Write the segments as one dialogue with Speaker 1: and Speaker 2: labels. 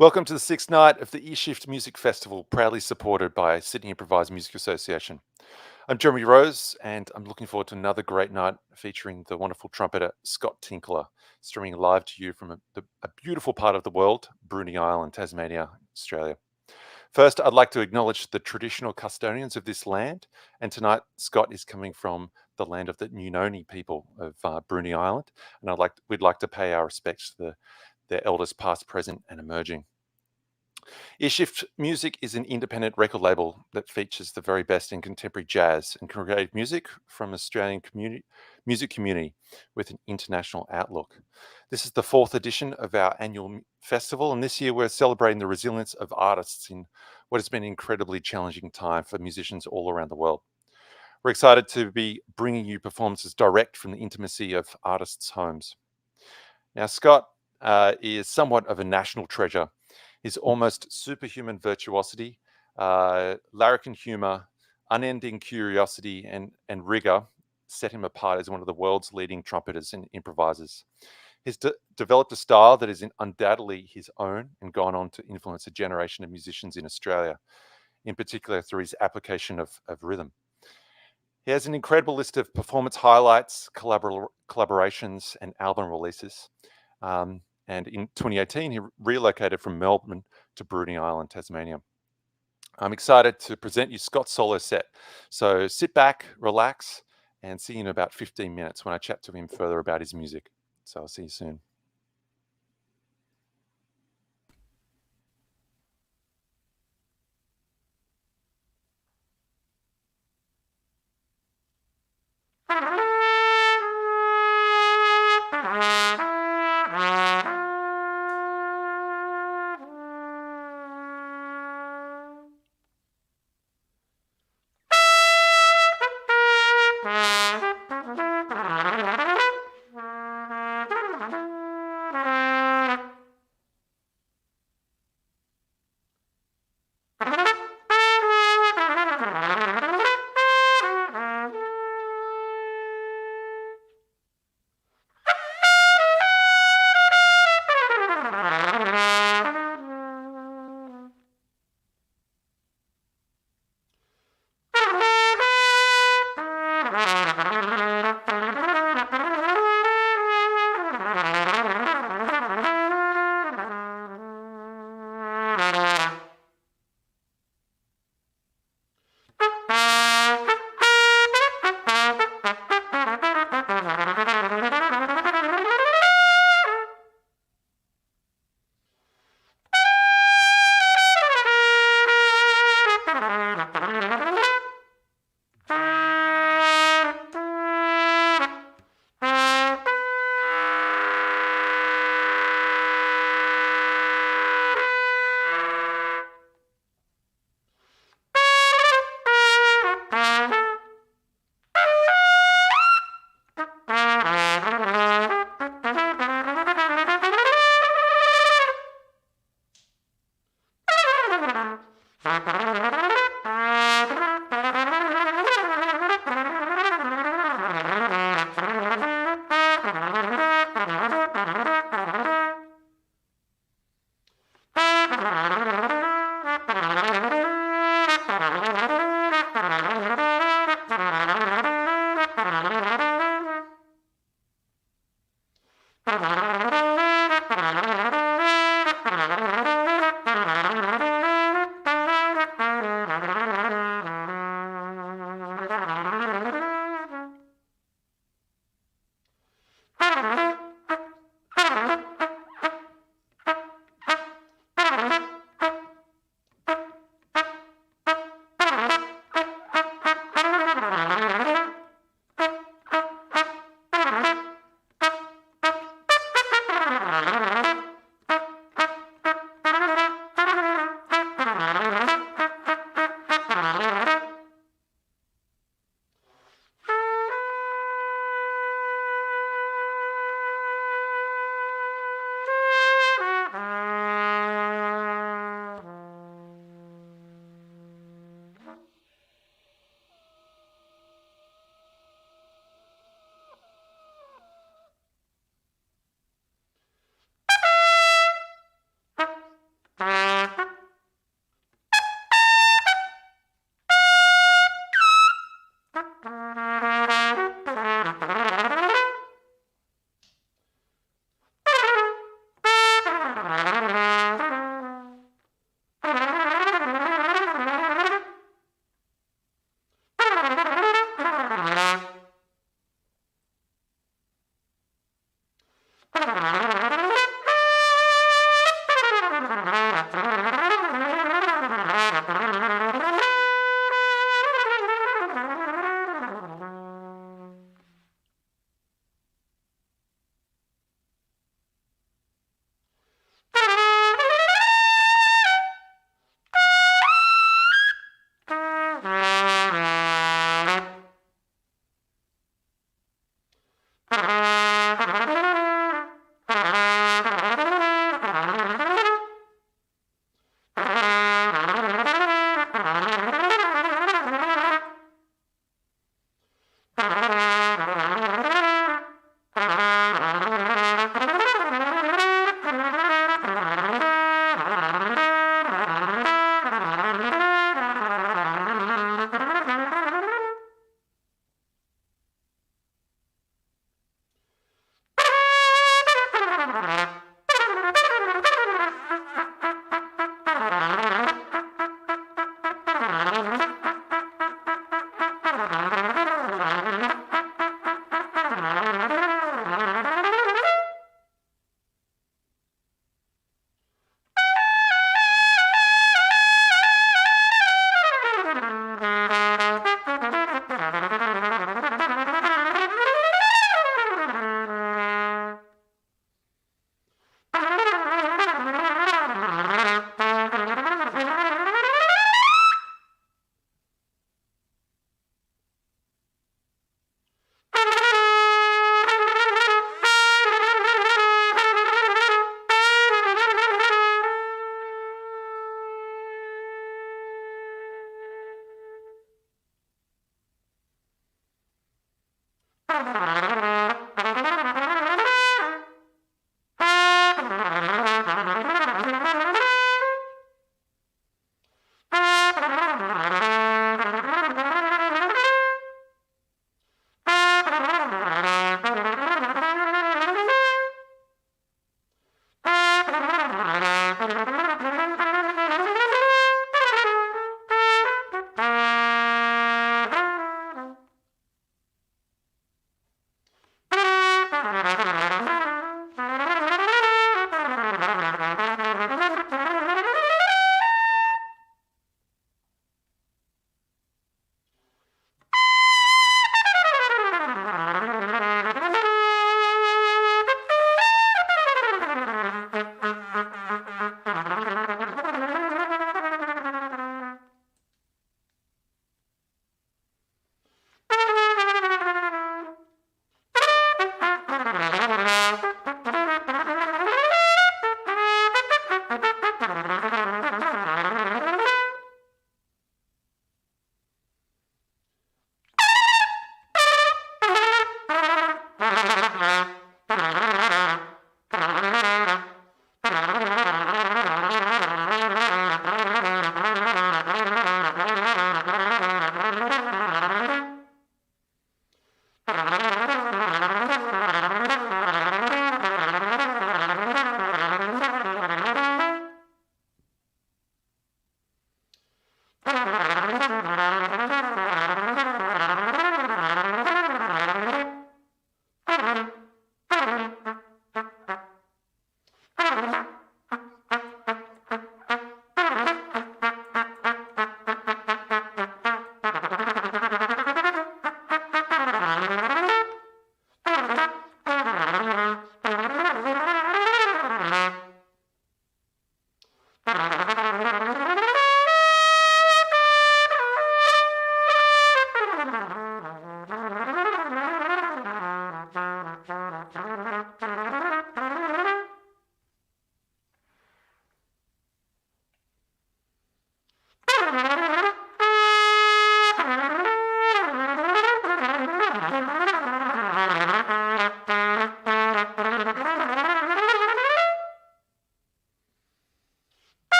Speaker 1: Welcome to the sixth night of the Earshift Music Festival, proudly supported by Sydney Improvised Music Association. I'm Jeremy Rose, and I'm looking forward to another great night featuring the wonderful trumpeter Scott Tinkler, streaming live to you from a beautiful part of the world, Bruny Island, Tasmania, Australia. First, I'd like to acknowledge the traditional custodians of this land, and tonight Scott is coming from the land of the Nunoni people of Bruny Island, and we'd like to pay our respects to their elders past, present, and emerging. Earshift Music is an independent record label that features the very best in contemporary jazz and creative music from Australian music community with an international outlook. This is the fourth edition of our annual festival, and this year we're celebrating the resilience of artists in what has been an incredibly challenging time for musicians all around the world. We're excited to be bringing you performances direct from the intimacy of artists' homes. Now, Scott is somewhat of a national treasure. His almost superhuman virtuosity, larrikin humour, unending curiosity, and rigour set him apart as one of the world's leading trumpeters and improvisers. He's developed a style that is undoubtedly his own and gone on to influence a generation of musicians in Australia, in particular through his application of rhythm. He has an incredible list of performance highlights, collaborations, and album releases. And in 2018, he relocated from Melbourne to Bruny Island, Tasmania. I'm excited to present you Scott's solo set. So sit back, relax, and see you in about 15 minutes when I chat to him further about his music. So I'll see you soon.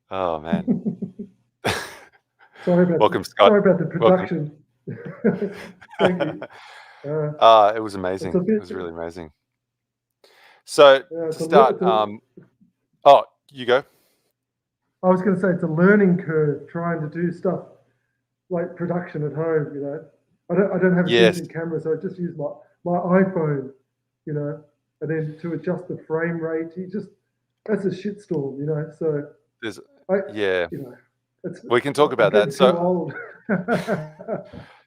Speaker 1: Oh man.
Speaker 2: Sorry about
Speaker 1: Welcome, Scott.
Speaker 2: sorry about the
Speaker 1: Welcome.
Speaker 2: production. Thank you.
Speaker 1: It was amazing.
Speaker 2: It's a bit,
Speaker 1: It was really amazing. So to
Speaker 2: it's a,
Speaker 1: start, oh, you go.
Speaker 2: I was going to say it's a learning curve trying to do stuff like production at home. You know, I don't have a
Speaker 1: Yes.
Speaker 2: decent camera, so I just use my iPhone. You know, and then to adjust the frame rate, that's a shitstorm. You know, so
Speaker 1: There's,
Speaker 2: I
Speaker 1: yeah.
Speaker 2: you know,
Speaker 1: We can talk about
Speaker 2: I'm
Speaker 1: that.
Speaker 2: getting too old.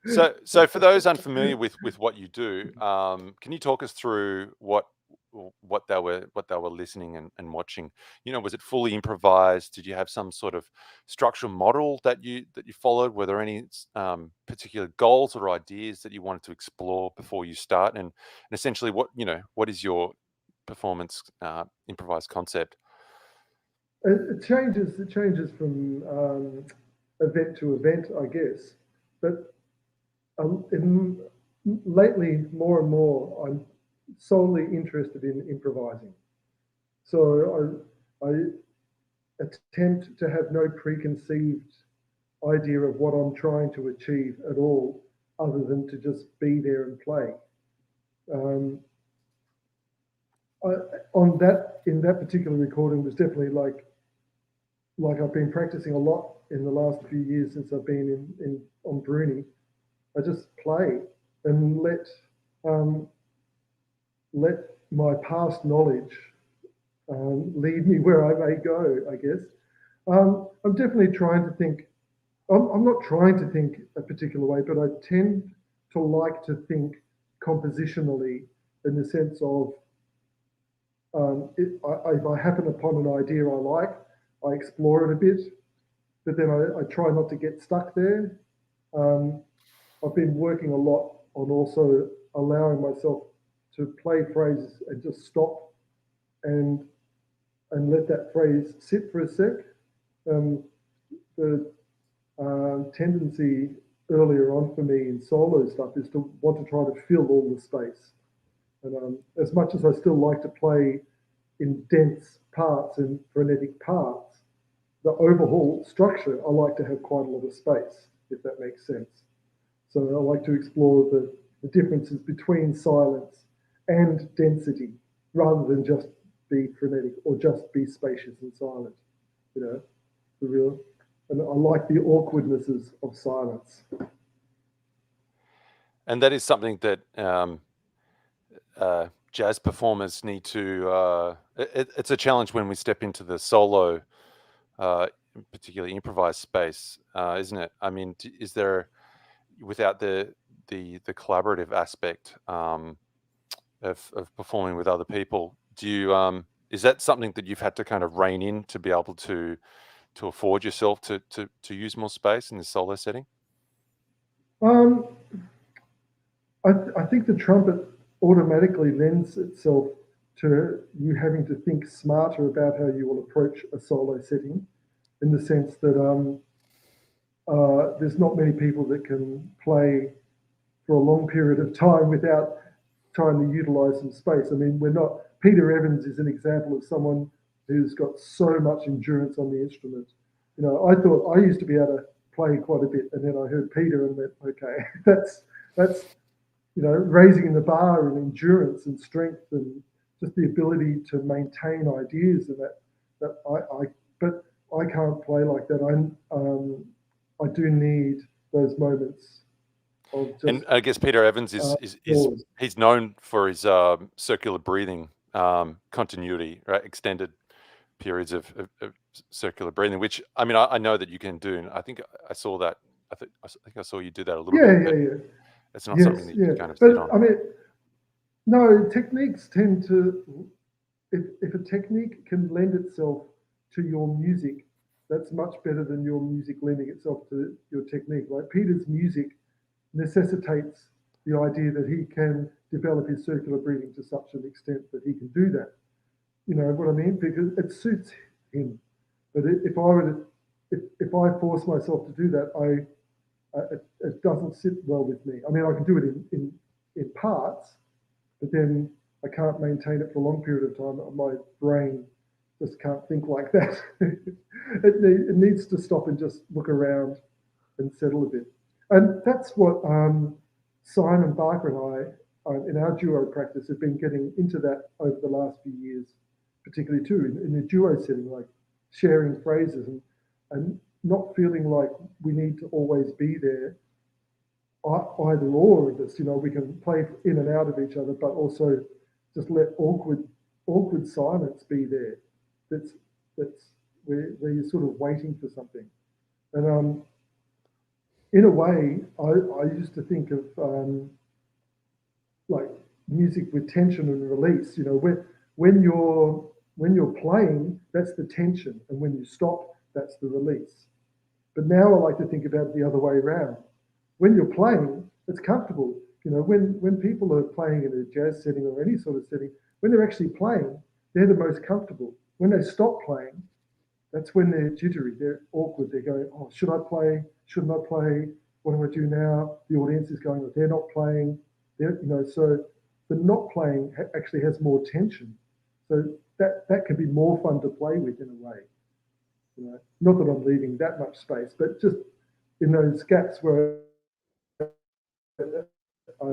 Speaker 1: So for those unfamiliar with what you do, can you talk us through what what they were listening and watching? Was it fully improvised? Did you have some sort of structural model that you followed? Were there any particular goals or ideas that you wanted to explore before you start? And essentially, what is your performance improvised concept?
Speaker 2: It changes. It changes from event to event, I guess. But lately, more and more, I'm solely interested in improvising. So I attempt to have no preconceived idea of what I'm trying to achieve at all, other than to just be there and play. Um, in that particular recording was definitely like I've been practicing a lot in the last few years since I've been in on Bruny. I just play and let my past knowledge lead me where I may go, I guess. I'm definitely trying to think. I'm not trying to think a particular way, but I tend to like to think compositionally in the sense of if I happen upon an idea I like, I explore it a bit, but then I try not to get stuck there. Um, I've been working a lot on also allowing myself to play phrases and just stop and let that phrase sit for a sec. Um, the tendency earlier on for me in solo stuff is to want to try to fill all the space. And as much as I still like to play in dense parts and frenetic parts, the overhaul structure, I like to have quite a lot of space, if that makes sense. So I like to explore the differences between silence and density rather than just be frenetic or just be spacious and silent. The real, and I like the awkwardnesses of silence.
Speaker 1: And that is something that jazz performers need to. It's a challenge when we step into the solo, particularly improvised space, isn't it? I mean, is there, without the collaborative aspect of performing with other people, do you is that something that you've had to kind of rein in to be able to afford yourself to use more space in the solo setting?
Speaker 2: Um, I think the trumpet automatically lends itself to you having to think smarter about how you will approach a solo setting, in the sense that there's not many people that can play for a long period of time without trying to utilize some space. I mean, we're not. Peter Evans is an example of someone who's got so much endurance on the instrument. I thought I used to be able to play quite a bit, and then I heard Peter and went, okay, that's raising the bar in endurance and strength and just the ability to maintain ideas, and that I but I can't play like that. I do need those moments of
Speaker 1: And
Speaker 2: just
Speaker 1: I guess Peter Evans is
Speaker 2: pause.
Speaker 1: he's known for his circular breathing, continuity, right? Extended periods of circular breathing, which I mean I know that you can do, and I think I saw that. I think I saw you do that a little bit,
Speaker 2: Yeah,
Speaker 1: but
Speaker 2: yeah, yeah.
Speaker 1: it's not something
Speaker 2: Yes,
Speaker 1: that you
Speaker 2: yeah.
Speaker 1: can kind of sit
Speaker 2: But
Speaker 1: on.
Speaker 2: I mean, no, techniques tend to, if a technique can lend itself to your music, that's much better than your music lending itself to your technique. Like Peter's music necessitates the idea that he can develop his circular breathing to such an extent that he can do that. You know what I mean? Because it suits him. But if I were to, if I force myself to do that, it doesn't sit well with me. I mean, I can do it in parts, but then I can't maintain it for a long period of time. My brain just can't think like that. It needs to stop and just look around and settle a bit. And that's what Simon Barker and I, in our duo practice, have been getting into that over the last few years, particularly too in the duo setting, like sharing phrases and not feeling like we need to always be there, either or of us. We can play in and out of each other, but also just let awkward silence be there. That's that's where you're sort of waiting for something. And in a way, I used to think of like music with tension and release. when you're playing, that's the tension, and when you stop, that's the release. But now I like to think about it the other way around. When you're playing, it's comfortable. When people are playing in a jazz setting or any sort of setting, when they're actually playing, they're the most comfortable. When they stop playing, that's when they're jittery, they're awkward, they're going, oh, should I play? Shouldn't I play? What do I do now? The audience is going, oh, they're not playing. So the not playing actually has more tension. So that can be more fun to play with in a way. Not that I'm leaving that much space, but just in those gaps where I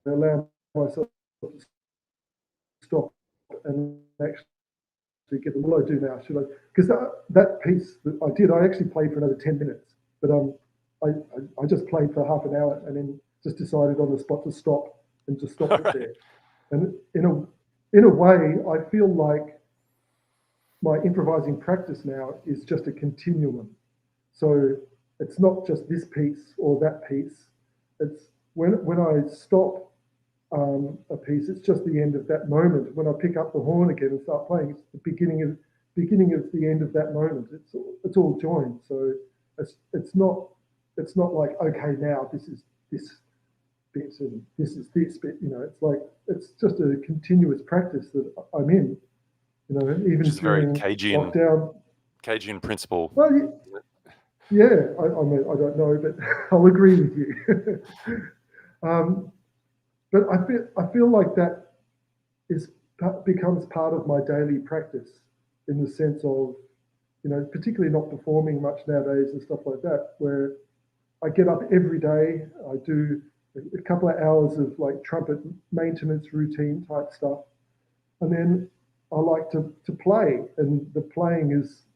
Speaker 2: allow myself to stop and actually get the what I do now. Should I? Because that piece that I did, I actually played for another 10 minutes, but I just played for half an hour and then just decided on the spot to stop and just stop it there. And in a way, I feel like my improvising practice now is just a continuum. So it's not just this piece or that piece. It's when I stop a piece, it's just the end of that moment. When I pick up the horn again and start playing, it's the beginning of the end of that moment. It's all joined. So it's not like, okay, now this is this bit and this is this bit. It's like it's just a continuous practice that I'm in. Even during lockdown.
Speaker 1: Cajun principle.
Speaker 2: Well, yeah, I mean, I don't know, but I'll agree with you. But I feel like that becomes part of my daily practice in the sense of, particularly not performing much nowadays and stuff like that, where I get up every day, I do a couple of hours of like trumpet maintenance routine type stuff, and then I like to play, and the playing is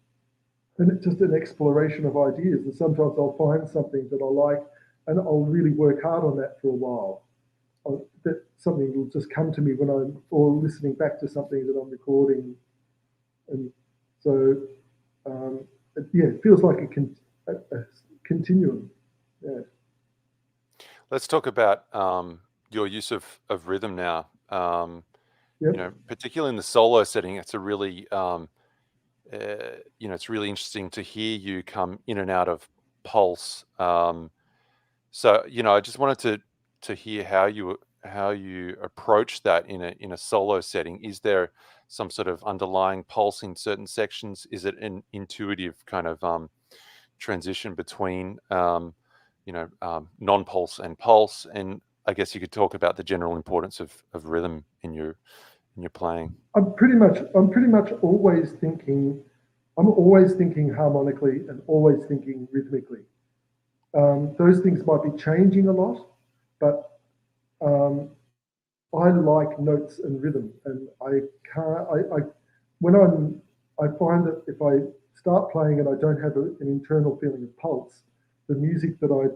Speaker 2: and it's just an exploration of ideas. And sometimes I'll find something that I like, and I'll really work hard on that for a while. That something will just come to me when I'm or listening back to something that I'm recording, and so it feels like a continuum. Yeah.
Speaker 1: Let's talk about your use of rhythm now.
Speaker 2: Yep.
Speaker 1: Particularly in the solo setting, it's a really it's really interesting to hear you come in and out of pulse. So I just wanted to hear how you approach that in a solo setting. Is there some sort of underlying pulse in certain sections? Is it an intuitive kind of transition between non-pulse and pulse? And I guess you could talk about the general importance of rhythm in your playing.
Speaker 2: I'm pretty much always thinking. I'm always thinking harmonically and always thinking rhythmically. Those things might be changing a lot, but I like notes and rhythm, and I can't. I find that if I start playing and I don't have an internal feeling of pulse, the music that I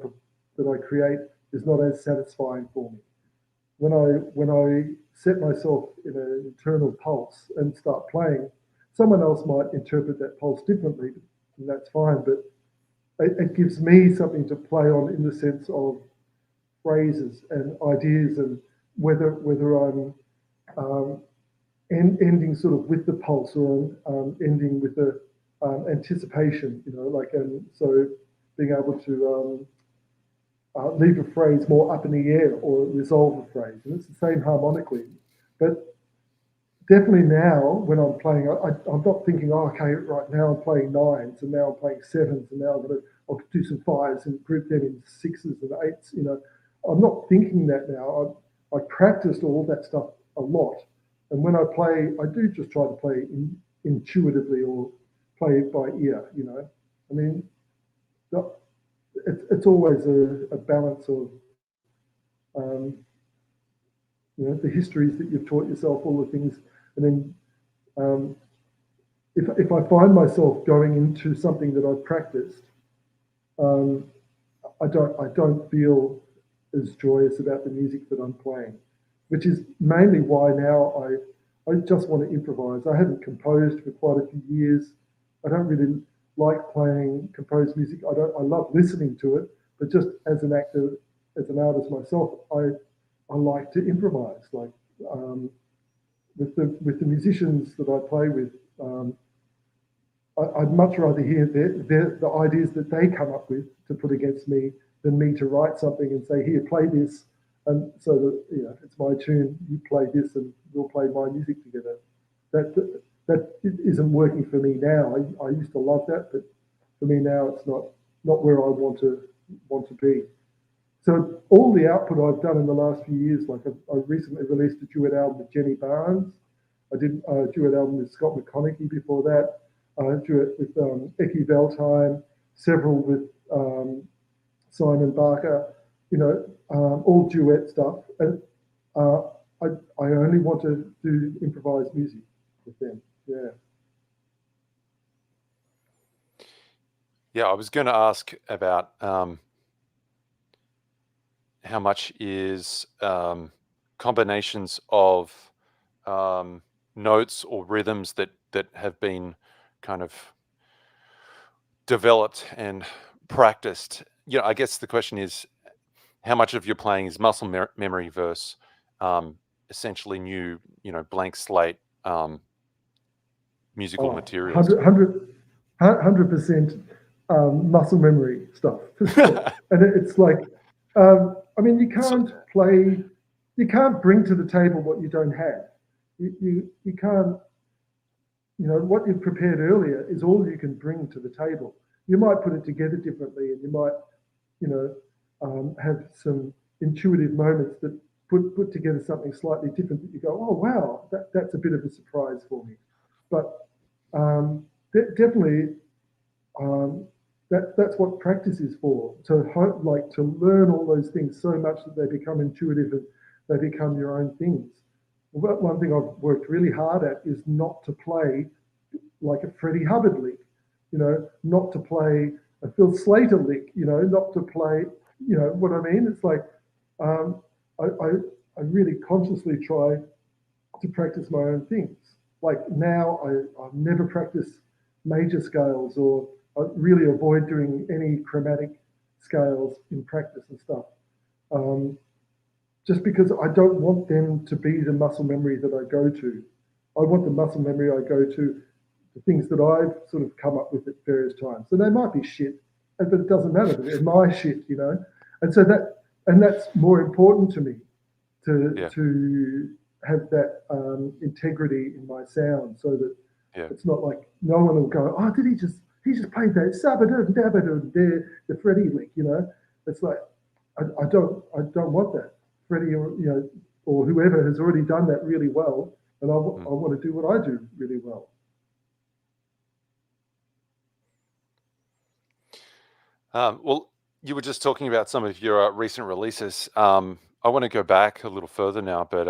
Speaker 2: create is not as satisfying for me. When I set myself in an internal pulse and start playing, someone else might interpret that pulse differently, and that's fine. But it gives me something to play on in the sense of phrases and ideas, and whether I'm ending sort of with the pulse or ending with the anticipation, and so being able to leave a phrase more up in the air or resolve a phrase, and it's the same harmonically. But definitely now when I'm playing, I'm not thinking, oh, okay, right now I'm playing nines, and now I'm playing sevens, and now I'll do some fives and group them in sixes and eights. I'm not thinking that now. I practiced all that stuff a lot, and when I play, I do just try to play intuitively or play it by ear. I mean, it's always a balance of the histories that you've taught yourself, all the things, and then if I find myself going into something that I've practiced, I don't feel as joyous about the music that I'm playing, which is mainly why now I just want to improvise. I haven't composed for quite a few years. I don't really like playing composed music. I love listening to it, but just as an actor, as an artist myself, I like to improvise. Like with the musicians that I play with, I'd much rather hear the ideas that they come up with to put against me than me to write something and say, here, play this. And so that, it's my tune, you play this and we'll play my music together. That isn't working for me now. I used to love that, but for me now it's not where I want to be. So all the output I've done in the last few years, like I recently released a duet album with Jenny Barnes. I did a duet album with Scott McConaughey before that. A duet with Eki Valtine, several with Simon Barker, all duet stuff. And I only want to do improvised music with them. Yeah.
Speaker 1: Yeah, I was going to ask about how much is combinations of notes or rhythms that have been kind of developed and practiced. I guess the question is, how much of your playing is muscle memory versus essentially new, blank slate musical materials?
Speaker 2: 100% muscle memory stuff, for sure. And it's like, you can't bring to the table what you don't have. You can't, what you've prepared earlier is all you can bring to the table. You might put it together differently, and you might, have some intuitive moments that put together something slightly different that you go, oh wow, that's a bit of a surprise for me. But definitely, that's what practice is for. To learn all those things so much that they become intuitive and they become your own things. One thing I've worked really hard at is not to play like a Freddie Hubbard lick, not to play a Phil Slater lick, not to play, what I mean? It's like I really consciously try to practice my own things. Like now, I never practice major scales, or I really avoid doing any chromatic scales in practice and stuff. Just because I don't want them to be the muscle memory that I go to. I want the muscle memory I go to, the things that I've sort of come up with at various times. So they might be shit, but it doesn't matter. They're my shit, And so that's more important to me to have that integrity in my sound, so that it's not like no one will go, oh, he just played that sabadoo dabadoo there, the Freddie lick, It's like I don't want that. Freddie or whoever has already done that really well, and I want to do what I do really well.
Speaker 1: Well, you were just talking about some of your recent releases. I want to go back a little further now, but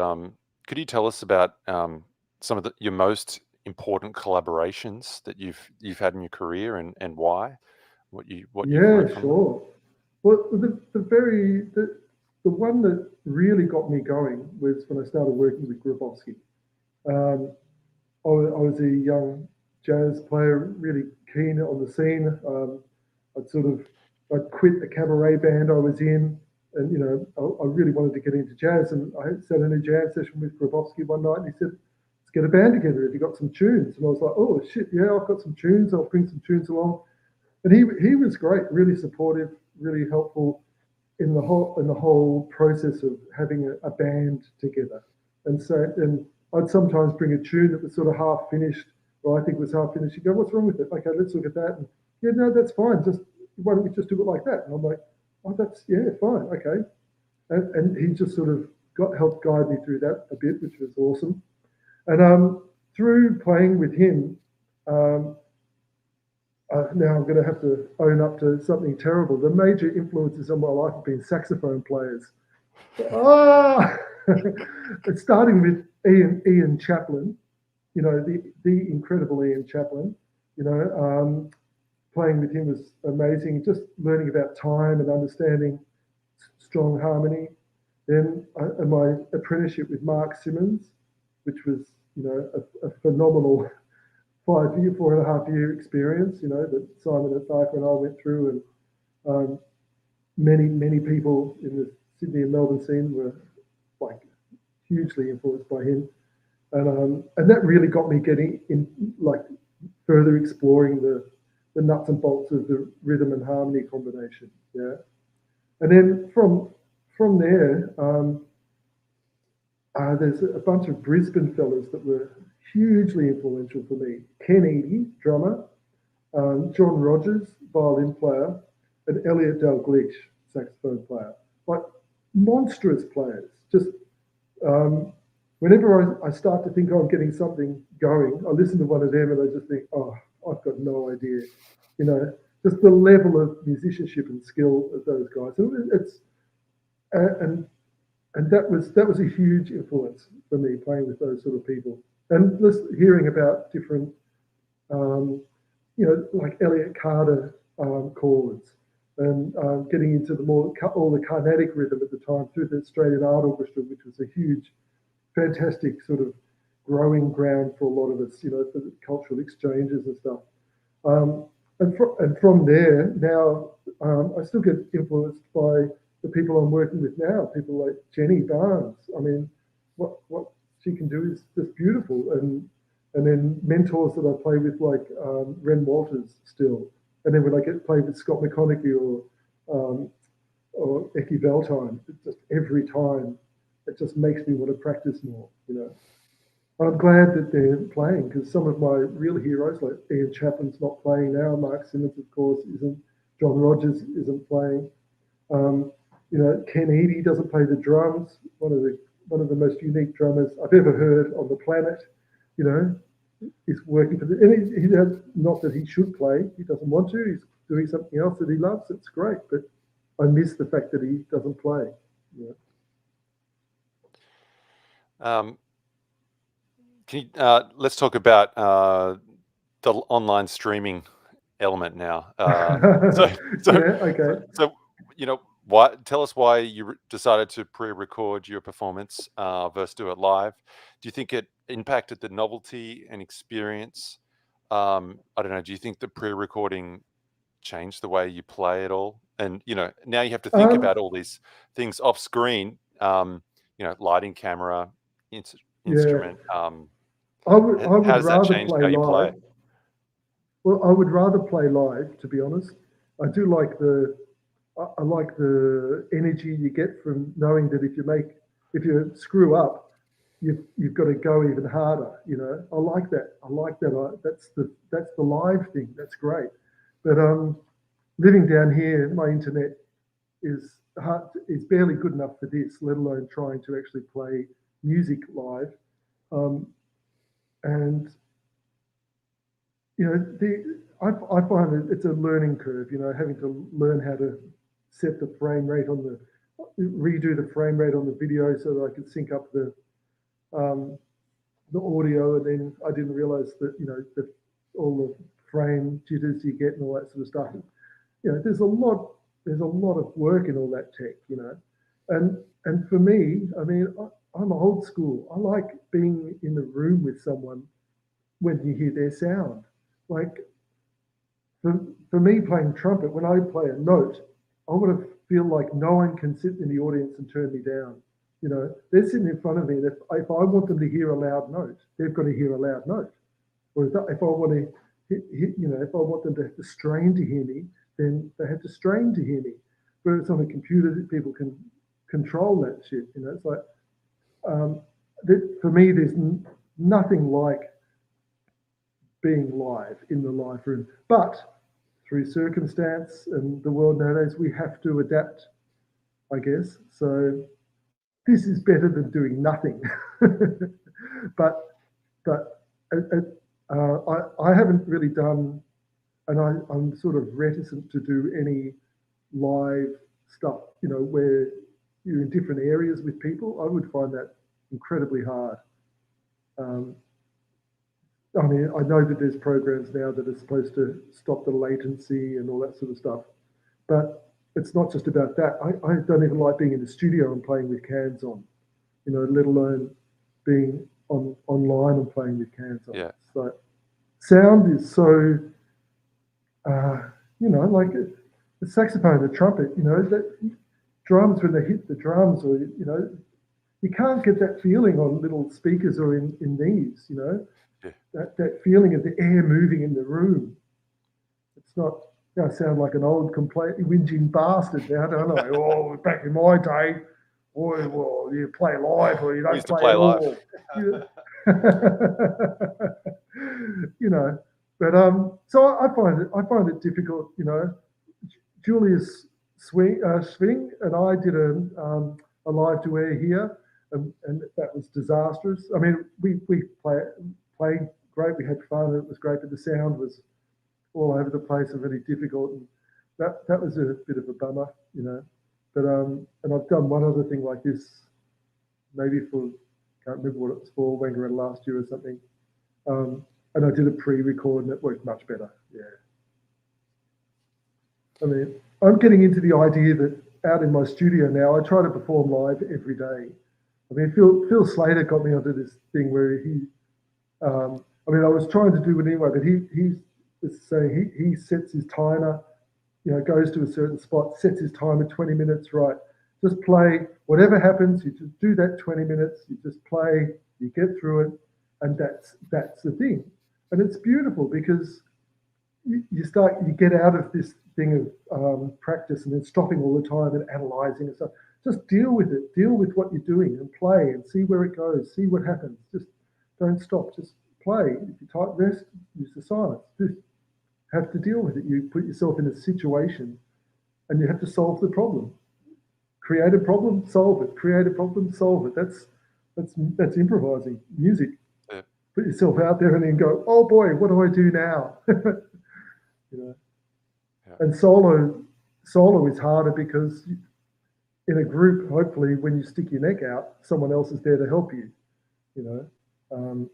Speaker 1: could you tell us about some of your most important collaborations that you've had in your career, and why? What you've learned from
Speaker 2: sure. Well, the one that really got me going was when I started working with Grabowski. I was a young jazz player, really keen on the scene. I'd quit the cabaret band I was in, and I really wanted to get into jazz. And I sat in a jam session with Grabowski one night, and he said, "Let's get a band together. Have you got some tunes?" And I was like, "Oh shit, yeah, I've got some tunes. I'll bring some tunes along." And he was great, really supportive, really helpful in the whole process of having a band together. And I'd sometimes bring a tune that was sort of half finished, or I think was half finished. You go, "What's wrong with it?" "Okay, let's look at that." And yeah, no, that's fine. Why don't we just do it like that? And I'm like, "Oh, that's fine, okay." And he just sort of helped guide me through that a bit, which was awesome. And through playing with him, now I'm going to have to own up to something terrible. The major influences on my life have been saxophone players. It's starting with Ian Chaplin, the incredible Ian Chaplin. Playing with him was amazing. Just learning about time and understanding strong harmony. Then my apprenticeship with Mark Simmons, which was a phenomenal 4.5 year experience, that Simon and Parker and I went through, and many people in the Sydney and Melbourne scene were like hugely influenced by him. and that really got me getting in, like further exploring the nuts and bolts of the rhythm and harmony combination. Yeah, and then from there, there's a bunch of Brisbane fellas that were hugely influential for me. Ken Eady, drummer, John Rogers, violin player, and Elliot Dalgleish, saxophone player. Like monstrous players. Just whenever I start to think, oh, I'm getting something going, I listen to one of them and I just think, oh, I've got no idea. You know, just the level of musicianship and skill of those guys. It's and that was a huge influence for me playing with those sort of people and just hearing about different, you know, like Elliot Carter chords and getting into the more all the Carnatic rhythm at the time through the Australian Art Orchestra, which was a huge, fantastic sort of growing ground for a lot of us, you know, for the cultural exchanges and stuff. Um, and from there, now I still get influenced by the people I'm working with now, people like Jenny Barnes. I mean, what she can do is just beautiful. And then mentors that I play with like Ren Walters still. And then when I get to play with Scott McConaughey or Eki Valtine, it just every time it just makes me want to practice more, you know. I'm glad that they're playing because some of my real heroes, like Ian Chaplin's not playing now, Mark Simmons, of course, isn't, John Rogers isn't playing. You know, Ken Eady doesn't play the drums. One of the most unique drummers I've ever heard on the planet. You know, he's working for the. And he has, not that he should play. He doesn't want to. He's doing something else that he loves. It's great, but I miss the fact that he doesn't play. You
Speaker 1: Um, let's talk about the online streaming element now. So,
Speaker 2: know?
Speaker 1: so,
Speaker 2: Yeah. Okay.
Speaker 1: so, you know, why? Tell us why you decided to pre-record your performance versus do it live. Do you think it impacted the novelty and experience? I don't know. Do you think the pre-recording changed the way you play at all? And you know, now you have to think
Speaker 2: Um.
Speaker 1: about all these things off screen. You know, lighting, camera,
Speaker 2: Yeah.
Speaker 1: instrument.
Speaker 2: I
Speaker 1: How
Speaker 2: would
Speaker 1: does that
Speaker 2: rather
Speaker 1: change
Speaker 2: play
Speaker 1: how you play?
Speaker 2: live. Well, I would rather play live, to be honest. I do like I like the energy you get from knowing that if you screw up, you've got to go even harder. You know, I like that. I like that. That's the live thing. That's great. But living down here, my internet is barely good enough for this, let alone trying to actually play music live. Um, and you know, I find it's a learning curve. You know, having to learn how to set the frame rate on redo the frame rate on the video so that I could sync up um, the audio, and then I didn't realize that, you know, that all the frame jitters you get and all that sort of stuff. You know, there's a lot of work in all that tech. You know, and for me, I mean, I'm old school. I like being in the room with someone when you hear their sound. Like for me playing trumpet, when I play a note, I want to feel like no one can sit in the audience and turn me down. You know, they're sitting in front of me, and if I want them to hear a loud note, they've got to hear a loud note. Or if I want to, you know, if I want them to have to strain to hear me, then they have to strain to hear me. Whereas on a computer, people can control that shit. You know, it's like for me, there's nothing like being live in the live room. But through circumstance and the world nowadays, we have to adapt, I guess. So this is better than doing nothing. but but I haven't really done, and I'm sort of reticent to do any live stuff, you know, where you're in different areas with people. I would find that incredibly hard. Um, I mean, I know that there's programs now that are supposed to stop the latency and all that sort of stuff, but it's not just about that. I don't even like being in the studio and playing with cans on, you know, let alone being online and playing with cans on.
Speaker 1: Yeah.
Speaker 2: So sound is so, you know, like the saxophone, the trumpet, you know, that drums when they hit the drums, or you know, You can't get that feeling on little speakers or in these, you know,
Speaker 1: Yeah.
Speaker 2: that feeling of the air moving in the room. It's not, I sound like an old completely whinging bastard now, don't I? Oh, back in my day, boy, well, you play live or you
Speaker 1: We
Speaker 2: don't
Speaker 1: used to
Speaker 2: play
Speaker 1: play
Speaker 2: at
Speaker 1: live.
Speaker 2: all. You, you know, but so I find it difficult. You know, Julius Swing and I did a live duet here, and that was disastrous. I mean, we played great, we had fun, it was great, but the sound was all over the place and really difficult, and that was a bit of a bummer, you know. But and I've done one other thing like this, maybe for can't remember what it was for, Wangaratta last year or something. And I did a pre-record and it worked much better. Yeah. I mean, I'm getting into the idea that out in my studio now, I try to perform live every day. I mean, Phil Slater got me onto this thing where I mean, I was trying to do it anyway, but he was saying he sets his timer, you know, goes to a certain spot, sets his timer 20 minutes, right? Just play, whatever happens, you just do that 20 minutes, you just play, you get through it, and that's the thing. And it's beautiful because you get out of this thing of practice and then stopping all the time and analyzing and stuff. Just deal with it, deal with what you're doing and play and see where it goes, see what happens. Just don't stop, just play. If you type rest, use the silence. Just have to deal with it. You put yourself in a situation and you have to solve the problem. Create a problem, solve it. Create a problem, solve it. That's improvising music.
Speaker 1: Yeah.
Speaker 2: Put yourself out there and then go, oh boy, what do I do now? You know.
Speaker 1: Yeah.
Speaker 2: And solo is harder because in a group, hopefully, when you stick your neck out, someone else is there to help you. You know.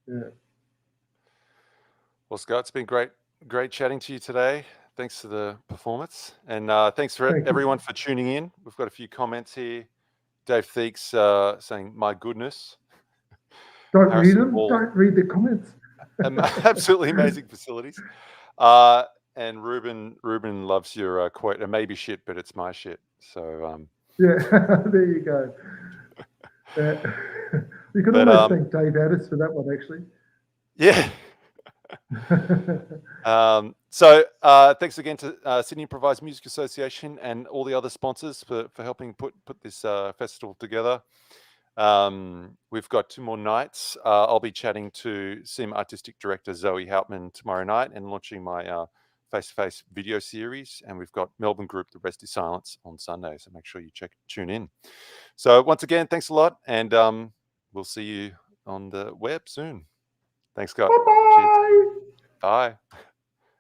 Speaker 2: Yeah.
Speaker 1: Well, Scott, it's been great chatting to you today. Thanks for the performance, and thanks for
Speaker 2: Thank you.
Speaker 1: everyone for tuning in. We've got a few comments here. Dave Theeks saying, "My goodness."
Speaker 2: Don't read
Speaker 1: Harrison
Speaker 2: them.
Speaker 1: Ball,
Speaker 2: Don't read the comments.
Speaker 1: absolutely amazing facilities. And Ruben loves your quote. It may be shit, but it's my shit. So,
Speaker 2: Yeah, there you go. You can
Speaker 1: but
Speaker 2: almost thank Dave Addis for that one, actually.
Speaker 1: yeah. So thanks again to Sydney Improvised Music Association and all the other sponsors for helping put this festival together. We've got 2 more nights. I'll be chatting to SIM Artistic Director Zoe Houtman tomorrow night and launching my face-to-face video series. And we've got Melbourne group The Rest is Silence on Sunday. So make sure you tune in. So once again, thanks a lot. And we'll see you on the web soon. Thanks, Scott. Cheers.
Speaker 2: Bye-bye.
Speaker 1: Bye.